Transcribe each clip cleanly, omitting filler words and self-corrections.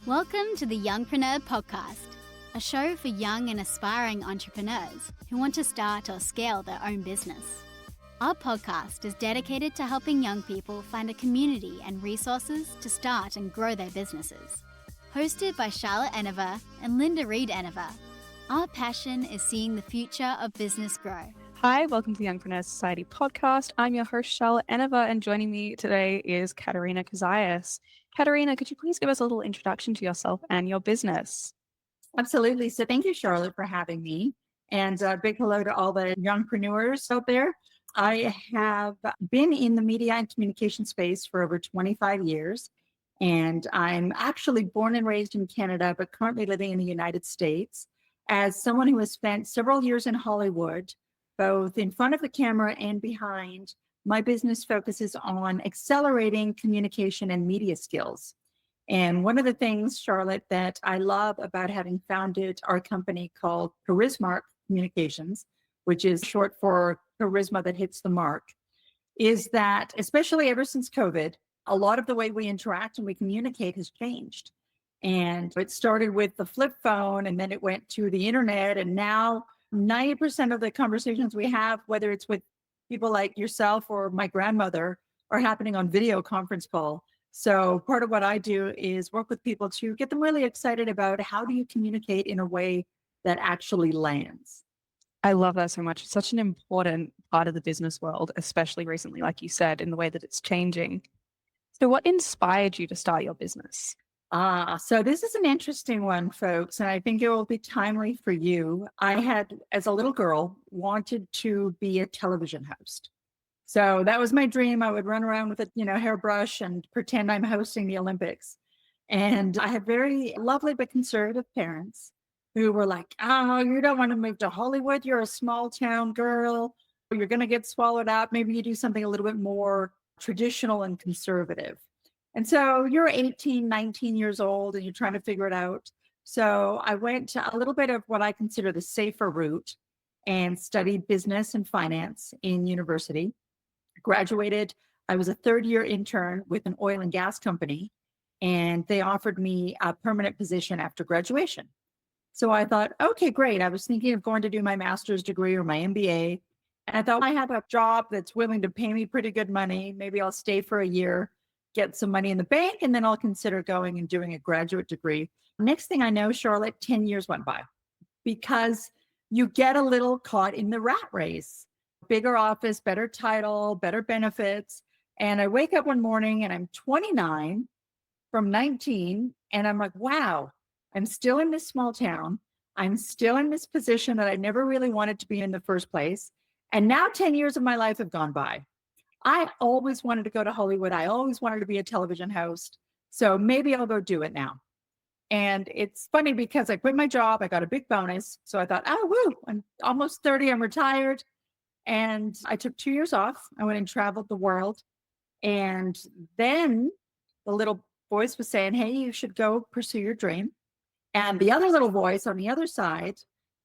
Welcome to the Youngpreneur podcast, a show for young and aspiring entrepreneurs who want to start or scale their own business. Our podcast is dedicated to helping young people find a community and resources to start and grow their businesses. Hosted by Charlotte Enever and Linda Reed Enever, our passion is seeing the future of business grow. Hi, welcome to the Youngpreneur Society podcast. I'm your host, Charlotte Enever, and joining me today is Katerina Cozias. Katerina, could you please give us a little introduction to yourself and your business? Absolutely. So thank you, Charlotte, for having me. And a big hello to all the youngpreneurs out there. I have been in the media and communication space for over 25 years. And I'm actually born and raised in Canada, but currently living in the United States. As someone who has spent several years in Hollywood, both in front of the camera and behind, my business focuses on accelerating communication and media skills. And one of the things, Charlotte, that I love about having founded our company called Charismark Communications, which is short for charisma that hits the mark, is that, especially ever since COVID, a lot of the way we interact and we communicate has changed. And it started with the flip phone, and then it went to the internet, and now 90% of the conversations we have, whether it's with people like yourself or my grandmother, are happening on video conference call. So part of what I do is work with people to get them really excited about how do you communicate in a way that actually lands. I love that so much. It's such an important part of the business world, especially recently, like you said, in the way that it's changing. So what inspired you to start your business? So this is an interesting one, folks, and I think it will be timely for you. I had, as a little girl, wanted to be a television host. So that was my dream. I would run around with a, hairbrush and pretend I'm hosting the Olympics. And I had very lovely but conservative parents who were like, "Oh, you don't want to move to Hollywood. You're a small town girl. You're going to get swallowed up. Maybe you do something a little bit more traditional and conservative." And so you're 18, 19 years old and you're trying to figure it out. So I went to a little bit of what I consider the safer route and studied business and finance in university. Graduated. I was a third-year intern with an oil and gas company, and they offered me a permanent position after graduation. So I thought, okay, great. I was thinking of going to do my master's degree or my MBA. And I thought, I have a job that's willing to pay me pretty good money. Maybe I'll stay for a year, get some money in the bank, and then I'll consider going and doing a graduate degree. Next thing I know, Charlotte, 10 years went by because you get a little caught in the rat race. Bigger office, better title, better benefits. And I wake up one morning and I'm 29 from 19. And I'm like, wow, I'm still in this small town. I'm still in this position that I never really wanted to be in the first place. And now 10 years of my life have gone by. I always wanted to go to Hollywood. I always wanted to be a television host. So maybe I'll go do it now. And it's funny because I quit my job. I got a big bonus. So I thought, oh, woo, I'm almost 30. I'm retired. And I took 2 years off. I went and traveled the world. And then the little voice was saying, hey, you should go pursue your dream. And the other little voice on the other side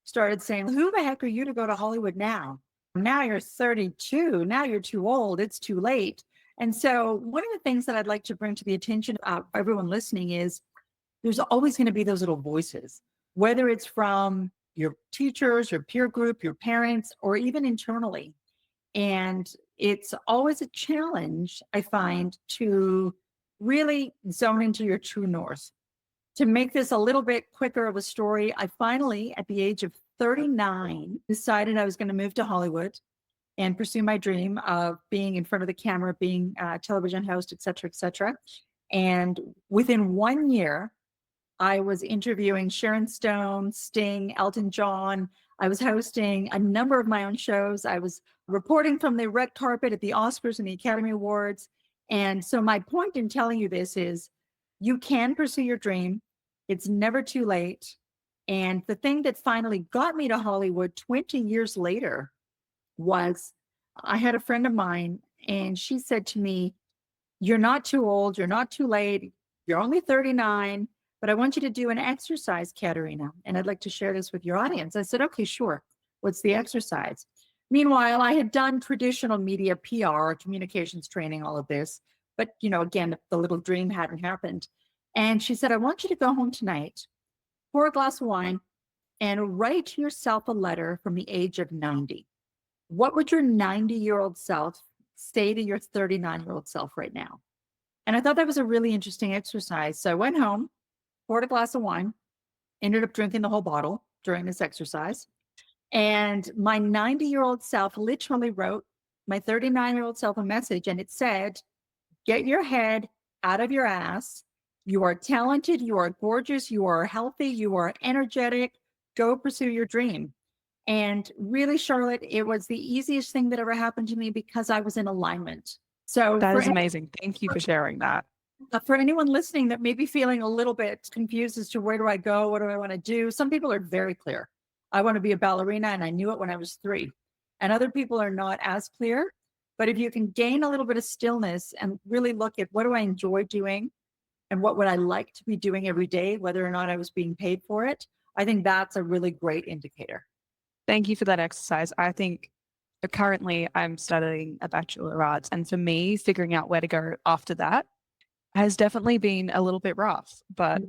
started saying, who the heck are you to go to Hollywood now? Now you're 32. Now you're too old. It's too late. And so one of the things that I'd like to bring to the attention of everyone listening is there's always going to be those little voices, whether it's from your teachers, your peer group, your parents, or even internally. And it's always a challenge, I find, to really zone into your true north. To make this a little bit quicker of a story, I finally, at the age of 39, decided I was going to move to Hollywood and pursue my dream of being in front of the camera, being a television host, et cetera, et cetera. And within 1 year, I was interviewing Sharon Stone, Sting, Elton John. I was hosting a number of my own shows. I was reporting from the red carpet at the Oscars and the Academy Awards. And so my point in telling you this is you can pursue your dream. It's never too late. And the thing that finally got me to Hollywood 20 years later was I had a friend of mine, and she said to me, you're not too old. You're not too late. You're only 39. But I want you to do an exercise, Katerina, and I'd like to share this with your audience. I said, okay, sure. What's the exercise? Meanwhile, I had done traditional media PR, communications training, all of this. But, again, the little dream hadn't happened. And she said, I want you to go home tonight, pour a glass of wine, and write yourself a letter from the age of 90. What would your 90-year-old self say to your 39-year-old self right now? And I thought that was a really interesting exercise. So I went home, poured a glass of wine, ended up drinking the whole bottle during this exercise. And my 90-year-old self literally wrote my 39-year-old self a message, and it said, get your head out of your ass. You are talented. You are gorgeous. You are healthy. You are energetic. Go pursue your dream. And really, Charlotte, it was the easiest thing that ever happened to me because I was in alignment. So That is amazing. Thank you for sharing that. For anyone listening that may be feeling a little bit confused as to where do I go? What do I want to do? Some people are very clear. I want to be a ballerina, and I knew it when I was 3. And other people are not as clear. But if you can gain a little bit of stillness and really look at what do I enjoy doing and what would I like to be doing every day, whether or not I was being paid for it, I think that's a really great indicator. Thank you for that exercise. I think currently I'm studying a Bachelor of Arts, and for me, figuring out where to go after that has definitely been a little bit rough. But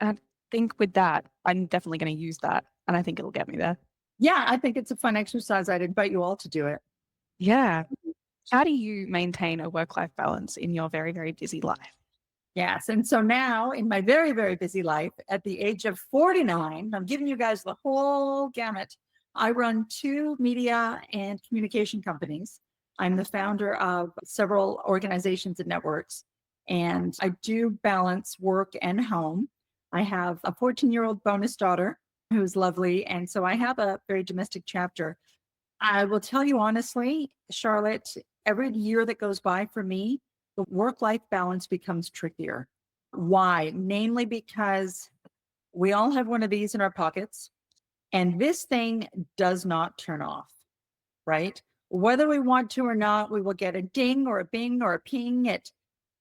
I think with that, I'm definitely going to use that, and I think it'll get me there. Yeah, I think it's a fun exercise. I'd invite you all to do it. Yeah. How do you maintain a work-life balance in your very, very busy life? Yes. And so now in my very, very busy life at the age of 49, I'm giving you guys the whole gamut. I run 2 media and communication companies. I'm the founder of several organizations and networks, and I do balance work and home. I have a 14-year-old bonus daughter who's lovely. And so I have a very domestic chapter. I will tell you honestly, Charlotte, every year that goes by for me, the work-life balance becomes trickier. Why? Namely because we all have one of these in our pockets, and this thing does not turn off, right? Whether we want to or not, we will get a ding or a bing or a ping at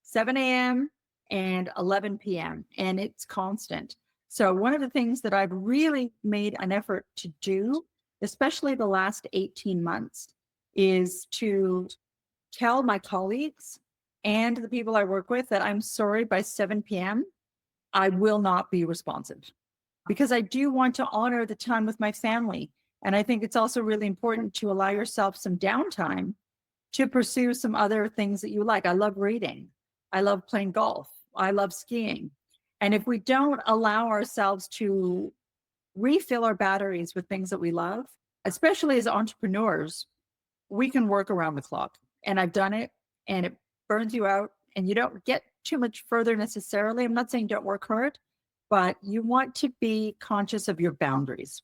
7 a.m. and 11 p.m., and it's constant. So one of the things that I've really made an effort to do, especially the last 18 months, is to tell my colleagues and the people I work with that I'm sorry, by 7 p.m., I will not be responsive, because I do want to honor the time with my family. And I think it's also really important to allow yourself some downtime to pursue some other things that you like. I love reading. I love playing golf. I love skiing. And if we don't allow ourselves to refill our batteries with things that we love, especially as entrepreneurs, we can work around the clock. And I've done it, and it burns you out, and you don't get too much further necessarily. I'm not saying don't work hard, but you want to be conscious of your boundaries.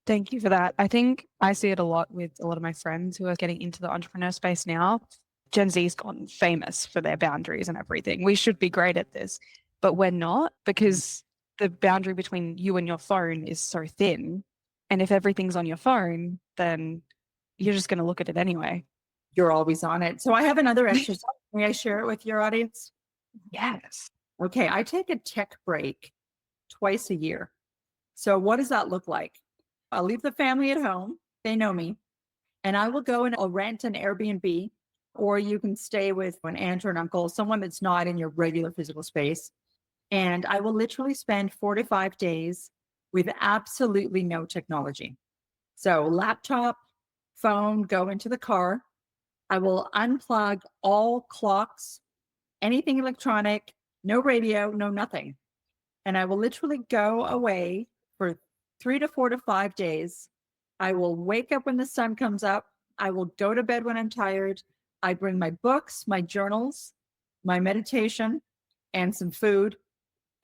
Thank you for that. I think I see it a lot with a lot of my friends who are getting into the entrepreneur space now. Gen Z's gotten famous for their boundaries and everything. We should be great at this, but we're not, because the boundary between you and your phone is so thin. And if everything's on your phone, then you're just going to look at it anyway. You're always on it. So I have another exercise. May I share it with your audience? Yes. Okay. I take a tech break twice a year. So what does that look like? I'll leave the family at home. They know me. And I will go and I'll rent an Airbnb, or you can stay with an aunt or an uncle, someone that's not in your regular physical space. And I will literally spend 4 to 5 days with absolutely no technology. So laptop, phone, go into the car. I will unplug all clocks, anything electronic, no radio, no nothing. And I will literally go away for 3 to 4 to 5 days. I will wake up when the sun comes up. I will go to bed when I'm tired. I bring my books, my journals, my meditation, and some food.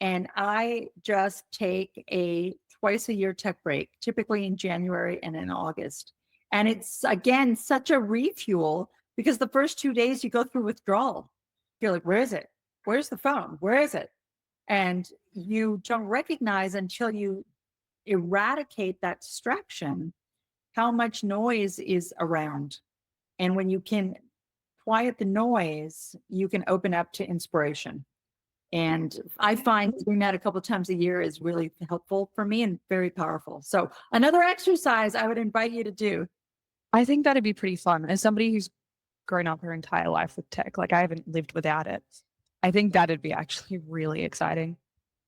And I just take a twice a year tech break, typically in January and in August. And it's, again, such a refuel, because the first 2 days you go through withdrawal. You're like, where is it? Where's the phone? Where is it? And you don't recognize until you eradicate that distraction how much noise is around. And when you can quiet the noise, you can open up to inspiration. And I find doing that a couple of times a year is really helpful for me and very powerful. So another exercise I would invite you to do. I think that'd be pretty fun. As somebody who's grown up her entire life with tech, like I haven't lived without it, I think that'd be actually really exciting.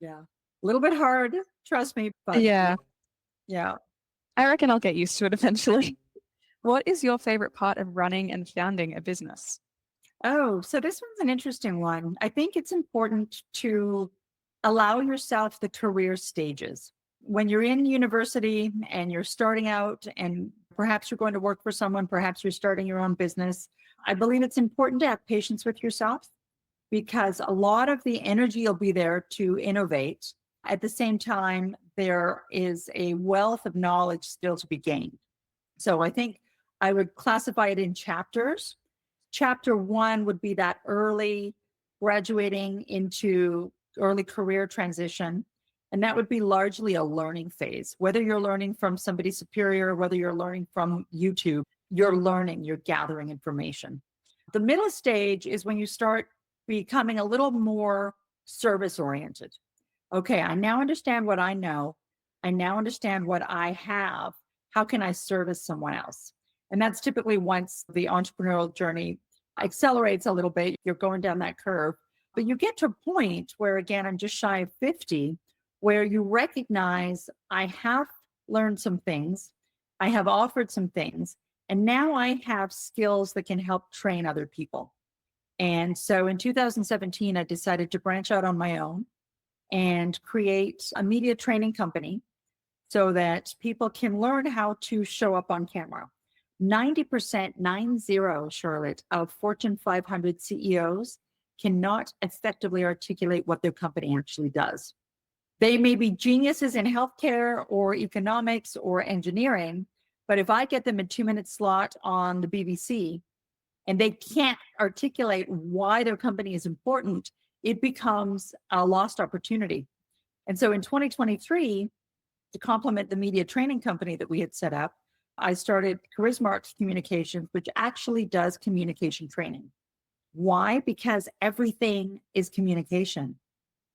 Yeah. A little bit hard, trust me, but Yeah, yeah. I reckon I'll get used to it eventually. What is your favorite part of running and founding a business? Oh, so this one's an interesting one. I think it's important to allow yourself the career stages. When you're in university and you're starting out, and perhaps you're going to work for someone, perhaps you're starting your own business, I believe it's important to have patience with yourself because a lot of the energy will be there to innovate. At the same time, there is a wealth of knowledge still to be gained. So I think I would classify it in chapters. Chapter one would be that early graduating into early career transition. And that would be largely a learning phase. Whether you're learning from somebody superior, whether you're learning from YouTube, you're learning, you're gathering information. The middle stage is when you start becoming a little more service oriented. Okay, I now understand what I know. I now understand what I have. How can I service someone else? And that's typically once the entrepreneurial journey accelerates a little bit, you're going down that curve. But you get to a point where, again, I'm just shy of 50, where you recognize I have learned some things, I have offered some things, and now I have skills that can help train other people. And so in 2017, I decided to branch out on my own and create a media training company so that people can learn how to show up on camera. 90%, 90, Charlotte, of Fortune 500 CEOs cannot effectively articulate what their company actually does. They may be geniuses in healthcare or economics or engineering, but if I get them a 2-minute slot on the BBC and they can't articulate why their company is important, it becomes a lost opportunity. And so in 2023, to complement the media training company that we had set up, I started Charismark Communications, which actually does communication training. Why? Because everything is communication.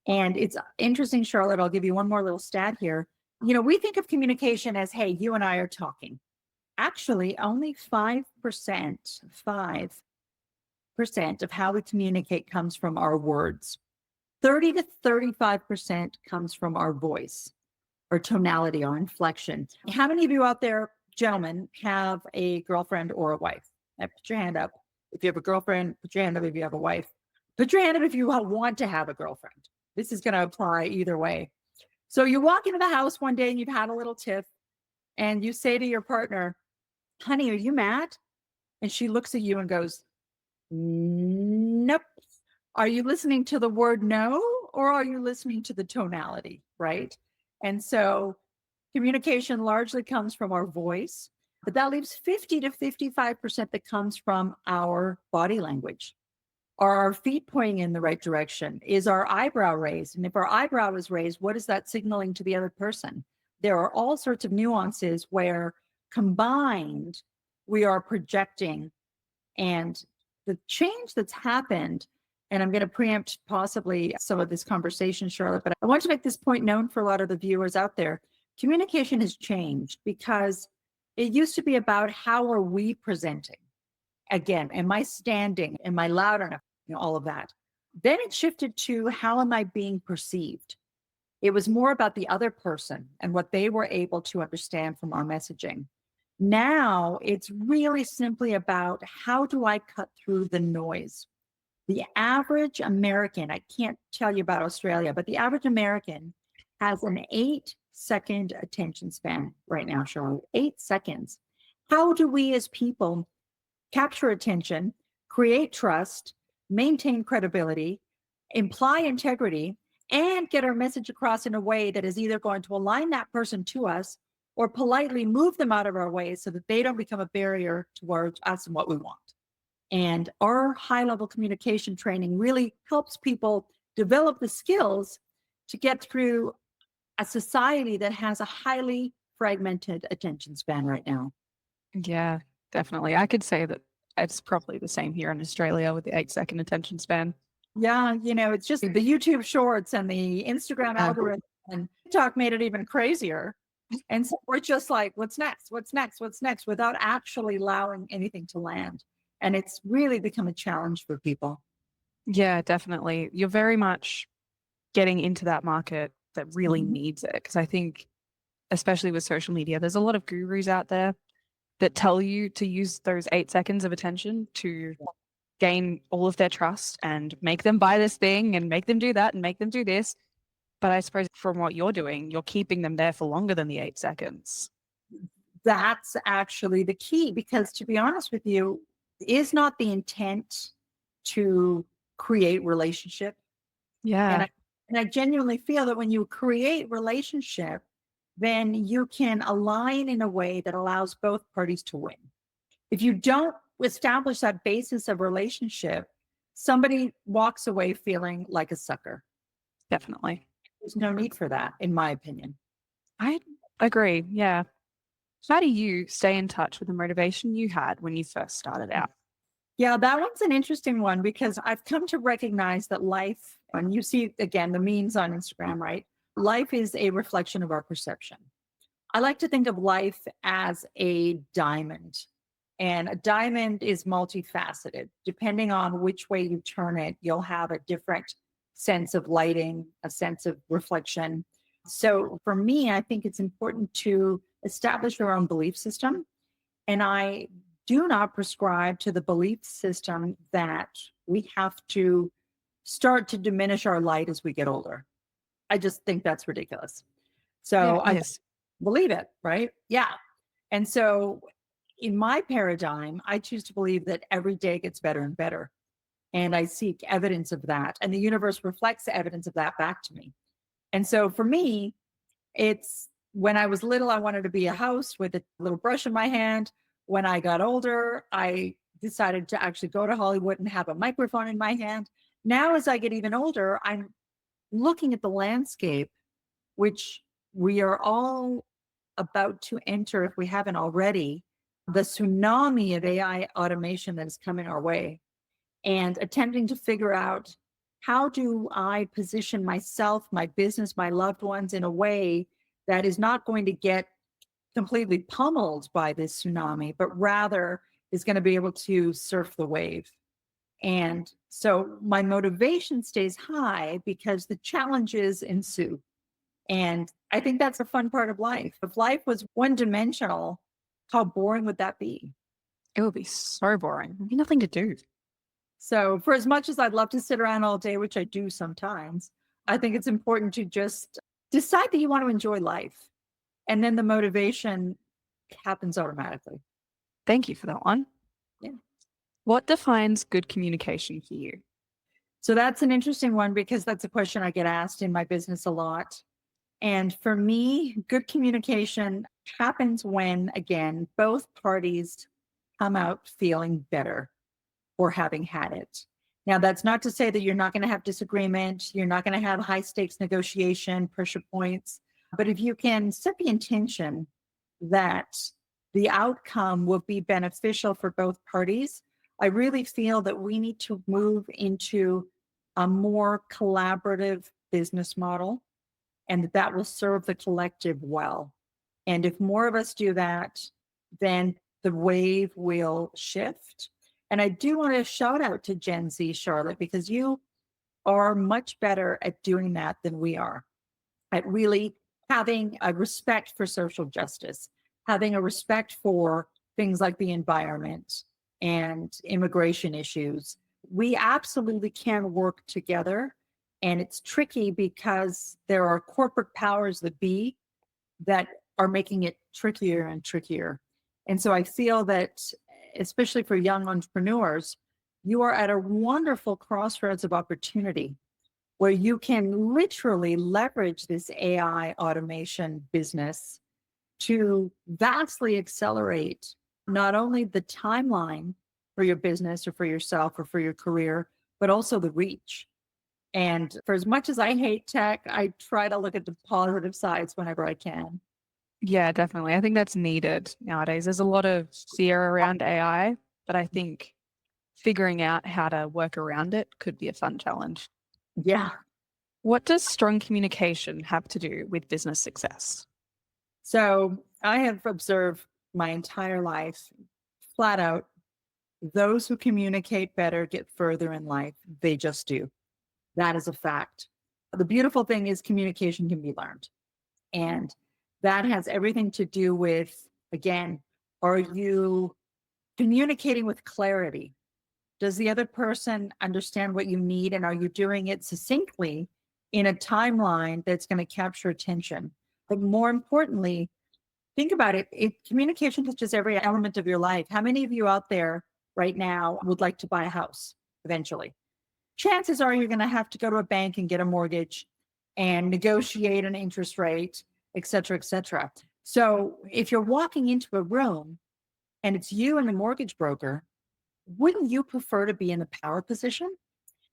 And it's interesting, Charlotte, I'll give you one more little stat here. You know, we think of communication as, hey, you and I are talking. Actually, only 5%, 5% of how we communicate comes from our words. 30 to 35% comes from our voice or tonality or inflection. How many of you out there, gentlemen, have a girlfriend or a wife? Put your hand up. If you have a girlfriend, put your hand up if you have a wife. Put your hand up if you want to have a girlfriend. This is going to apply either way. So you walk into the house one day and you've had a little tiff and you say to your partner, honey, are you mad? And she looks at you and goes, nope. Are you listening to the word no, or are you listening to the tonality, right? And so communication largely comes from our voice, but that leaves 50 to 55% that comes from our body language. Are our feet pointing in the right direction? Is our eyebrow raised? And if our eyebrow is raised, what is that signaling to the other person? There are all sorts of nuances where combined, we are projecting. And the change that's happened, and I'm going to preempt possibly some of this conversation, Charlotte, but I want to make this point known for a lot of the viewers out there. Communication has changed because it used to be about how are we presenting? Again, am I standing? Am I loud enough? You know, all of that. Then it shifted to how am I being perceived? It was more about the other person and what they were able to understand from our messaging. Now it's really simply about how do I cut through the noise? The average American, I can't tell you about Australia, but the average American has an 8-second attention span right now, Charlotte. 8 seconds. How do we as people capture attention, create trust, maintain credibility, imply integrity, and get our message across in a way that is either going to align that person to us or politely move them out of our way so that they don't become a barrier towards us and what we want? And our high-level communication training really helps people develop the skills to get through a society that has a highly fragmented attention span right now. Yeah, definitely. I could say that it's probably the same here in Australia with the 8-second attention span. Yeah, you know, it's just the YouTube shorts and the Instagram algorithm and TikTok made it even crazier. And so we're just like, what's next? What's next? What's next? Without actually allowing anything to land. And it's really become a challenge for people. Yeah, definitely. You're very much getting into that market that really Mhm. needs it. Because I think, especially with social media, there's a lot of gurus out there that tell you to use those 8 seconds of attention to gain all of their trust and make them buy this thing and make them do that and make them do this. But I suppose from what you're doing, you're keeping them there for longer than the 8 seconds. That's actually the key, because to be honest with you, is not the intent to create relationship. And Yeah, I genuinely feel that when you create relationship, then you can align in a way that allows both parties to win. If you don't establish that basis of relationship, somebody walks away feeling like a sucker. definitely. There's no need for that, in my opinion. I agree. Yeah. How do you stay in touch with the motivation you had when you first started out? Yeah, that one's an interesting one, because I've come to recognize that life, and you see again the memes on Instagram, right? Life is a reflection of our perception. I like to think of life as a diamond, and a diamond is multifaceted. Depending on which way you turn it, you'll have a different sense of lighting, a sense of reflection. So for me, I think it's important to establish your own belief system. And I do not prescribe to the belief system that we have to start to diminish our light as we get older. I just think that's ridiculous. Yeah, So I yes. believe it, right? Yeah. And so in my paradigm, I choose to believe that every day gets better and better. And I seek evidence of that. And the universe reflects the evidence of that back to me. And so for me, it's when I was little, I wanted to be a host with a little brush in my hand. When I got older, I decided to actually go to Hollywood and have a microphone in my hand. Now, as I get even older, I'm looking at the landscape, which we are all about to enter, if we haven't already, the tsunami of AI automation that is coming our way, and attempting to figure out, how do I position myself, my business, my loved ones in a way that is not going to get completely pummeled by this tsunami, but rather is going to be able to surf the wave. And so my motivation stays high because the challenges ensue. And I think that's a fun part of life. If life was one dimensional, how boring would that be? It would be so boring. There'd be nothing to do. So, for as much as I'd love to sit around all day, which I do sometimes, I think it's important to just decide that you want to enjoy life. And then the motivation happens automatically. Thank you for that one. Yeah. What defines good communication for you? So, that's an interesting one, because that's a question I get asked in my business a lot. And for me, good communication happens when, again, both parties come out feeling better or having had it. Now, that's not to say that you're not going to have disagreement, you're not going to have high stakes negotiation, pressure points. But if you can set the intention that the outcome will be beneficial for both parties, I really feel that we need to move into a more collaborative business model, and that will serve the collective well. And if more of us do that, then the wave will shift. And I do want to shout out to Gen Z, Charlotte, because you are much better at doing that than we are, at really having a respect for social justice, having a respect for things like the environment and immigration issues. We absolutely can work together. And it's tricky because there are corporate powers that be that are making it trickier and trickier. And so I feel that, especially for young entrepreneurs, you are at a wonderful crossroads of opportunity where you can literally leverage this AI automation business to vastly accelerate not only the timeline for your business or for yourself or for your career, but also the reach. And for as much as I hate tech, I try to look at the positive sides whenever I can. Yeah, definitely. I think that's needed nowadays. There's a lot of fear around AI, but I think figuring out how to work around it could be a fun challenge. Yeah. What does strong communication have to do with business success? So I have observed my entire life, flat out, those who communicate better get further in life. They just do. That is a fact. The beautiful thing is communication can be learned. And that has everything to do with, again, are you communicating with clarity? Does the other person understand what you need? And are you doing it succinctly in a timeline that's going to capture attention? But more importantly, think about it. Communication touches every element of your life. How many of you out there right now would like to buy a house eventually? Chances are you're going to have to go to a bank and get a mortgage and negotiate an interest rate, et cetera, et cetera. So if you're walking into a room and it's you and the mortgage broker, wouldn't you prefer to be in the power position?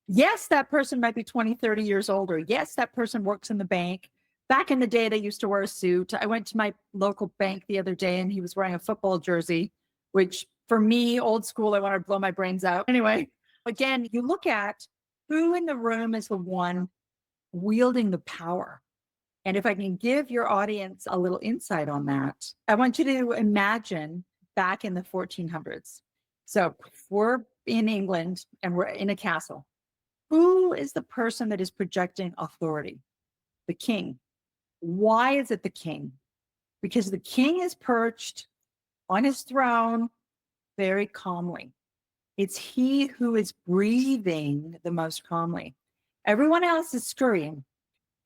Yes, that person might be 20, 30 years older. Yes, that person works in the bank. Back in the day, they used to wear a suit. I went to my local bank the other day and he was wearing a football jersey, which for me, old school, I want to blow my brains out. Anyway, again, you look at who in the room is the one wielding the power. And if I can give your audience a little insight on that, I want you to imagine back in the 1400s. So we're in England and we're in a castle. Who is the person that is projecting authority? The king. Why is it the king? Because the king is perched on his throne very calmly. It's he who is breathing the most calmly. Everyone else is scurrying,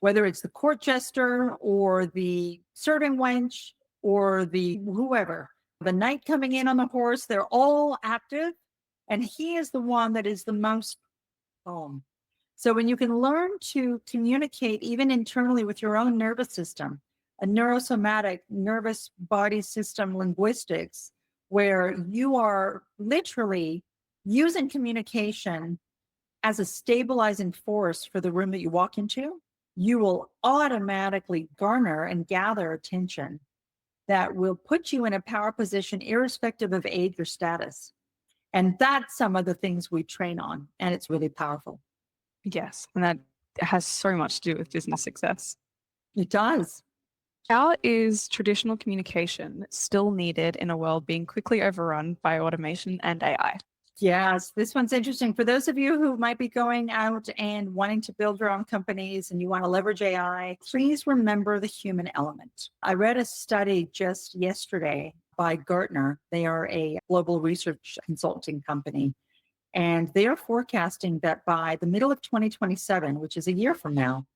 whether it's the court jester or the serving wench or the whoever, the knight coming in on the horse, they're all active. And he is the one that is the most calm. So when you can learn to communicate even internally with your own nervous system, a neurosomatic nervous body system linguistics, where you are literally using communication as a stabilizing force for the room that you walk into, you will automatically garner and gather attention that will put you in a power position irrespective of age or status. And that's some of the things we train on, and it's really powerful. Yes. And that has so much to do with business success. It does. How is traditional communication still needed in a world being quickly overrun by automation and AI? Yes, this one's interesting. For those of you who might be going out and wanting to build your own companies and you want to leverage AI, please remember the human element. I read a study just yesterday by Gartner. They are a global research consulting company. And they are forecasting that by the middle of 2027, which is a year from now,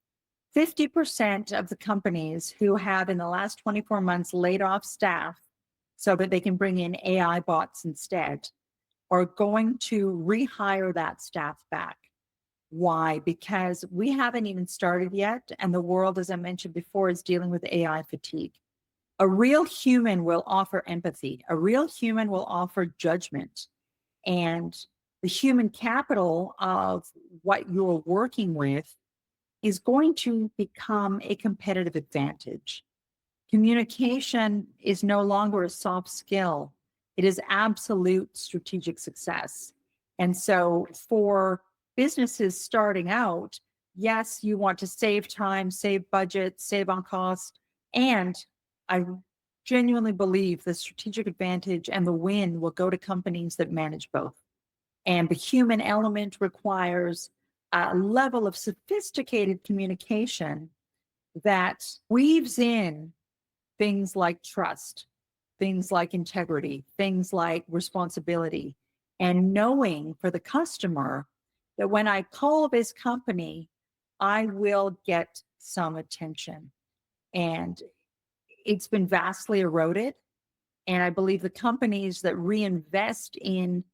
50% of the companies who have in the last 24 months laid off staff so that they can bring in AI bots instead are going to rehire that staff back. Why? Because we haven't even started yet. And the world, as I mentioned before, is dealing with AI fatigue. A real human will offer empathy. A real human will offer judgment. And the human capital of what you're working with is going to become a competitive advantage. Communication is no longer a soft skill. It is absolute strategic success. And so for businesses starting out, yes, you want to save time, save budget, save on cost. And I genuinely believe the strategic advantage and the win will go to companies that manage both. And the human element requires a level of sophisticated communication that weaves in things like trust, things like integrity, things like responsibility, and knowing for the customer that when I call this company, I will get some attention. And it's been vastly eroded. And I believe the companies that reinvest in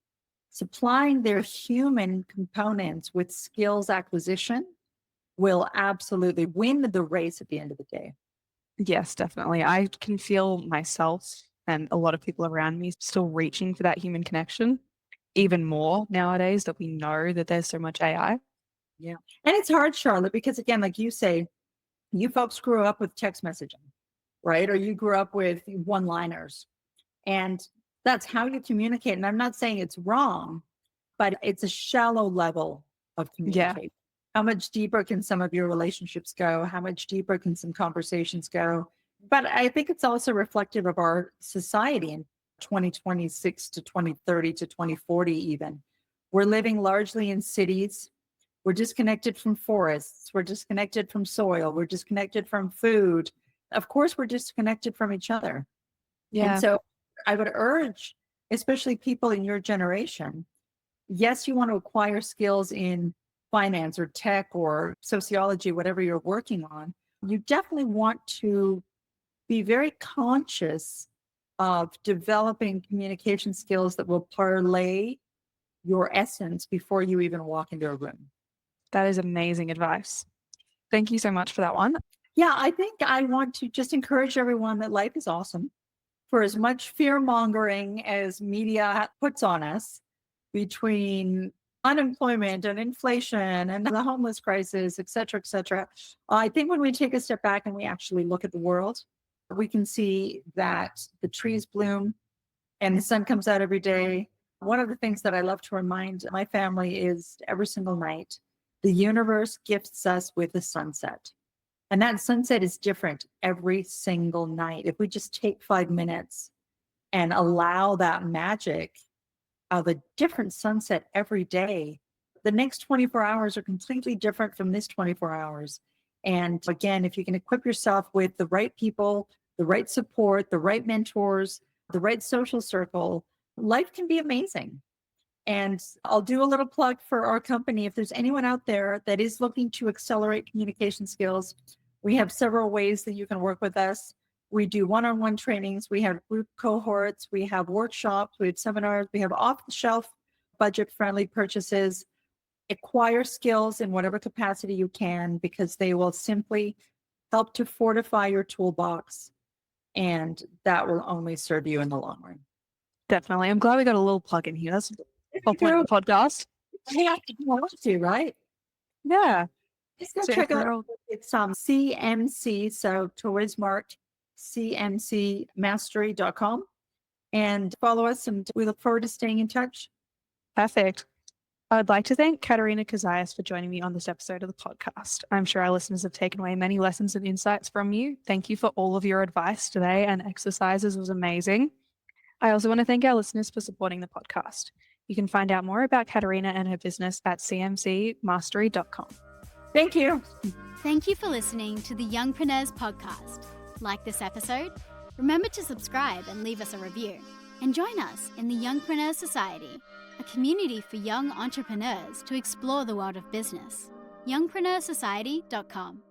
supplying their human components with skills acquisition will absolutely win the race at the end of the day. Yes, definitely. I can feel myself and a lot of people around me still reaching for that human connection, even more nowadays that we know that there's so much AI. Yeah. And it's hard, Charlotte, because again, like you say, you folks grew up with text messaging, right? Or you grew up with one-liners. And that's how you communicate. And I'm not saying it's wrong, but it's a shallow level of communication. Yeah. How much deeper can some of your relationships go? How much deeper can some conversations go? But I think it's also reflective of our society in 2026 to 2030 to 2040 even. We're living largely in cities. We're disconnected from forests. We're disconnected from soil. We're disconnected from food. Of course, we're disconnected from each other. And Yeah. so I would urge, especially people in your generation, yes, you want to acquire skills in finance or tech or sociology, whatever you're working on. You definitely want to be very conscious of developing communication skills that will parlay your essence before you even walk into a room. That is amazing advice. Thank you so much for that one. Yeah, I think I want to just encourage everyone that life is awesome. For as much fear mongering as media puts on us between unemployment and inflation and the homeless crisis, et cetera, I think when we take a step back and we actually look at the world, we can see that the trees bloom and the sun comes out every day. One of the things that I love to remind my family is every single night, the universe gifts us with a sunset. And that sunset is different every single night. If we just take 5 minutes and allow that magic of a different sunset every day, the next 24 hours are completely different from this 24 hours. And again, if you can equip yourself with the right people, the right support, the right mentors, the right social circle, life can be amazing. And I'll do a little plug for our company. If there's anyone out there that is looking to accelerate communication skills, we have several ways that you can work with us. We do one-on-one trainings. We have group cohorts. We have workshops. We have seminars. We have off-the-shelf, budget-friendly purchases. Acquire skills in whatever capacity you can, because they will simply help to fortify your toolbox. And that will only serve you in the long run. Definitely. I'm glad we got a little plug in here. That's the whole point of the podcast. Yeah, you want to, right? Yeah. Just go So check if out. we're all- It's CMC, so Charismark CMCmastery.com, and follow us, and we look forward to staying in touch. Perfect. I would like to thank Katerina Cozias for joining me on this episode of the podcast. I'm sure our listeners have taken away many lessons and insights from you. Thank you for all of your advice today and exercises. It was amazing. I also want to thank our listeners for supporting the podcast. You can find out more about Katerina and her business at cmcmastery.com. Thank you. Thank you for listening to the Youngpreneurs podcast. Like this episode? Remember to subscribe and leave us a review. And join us in the Youngpreneur Society, a community for young entrepreneurs to explore the world of business. Youngpreneursociety.com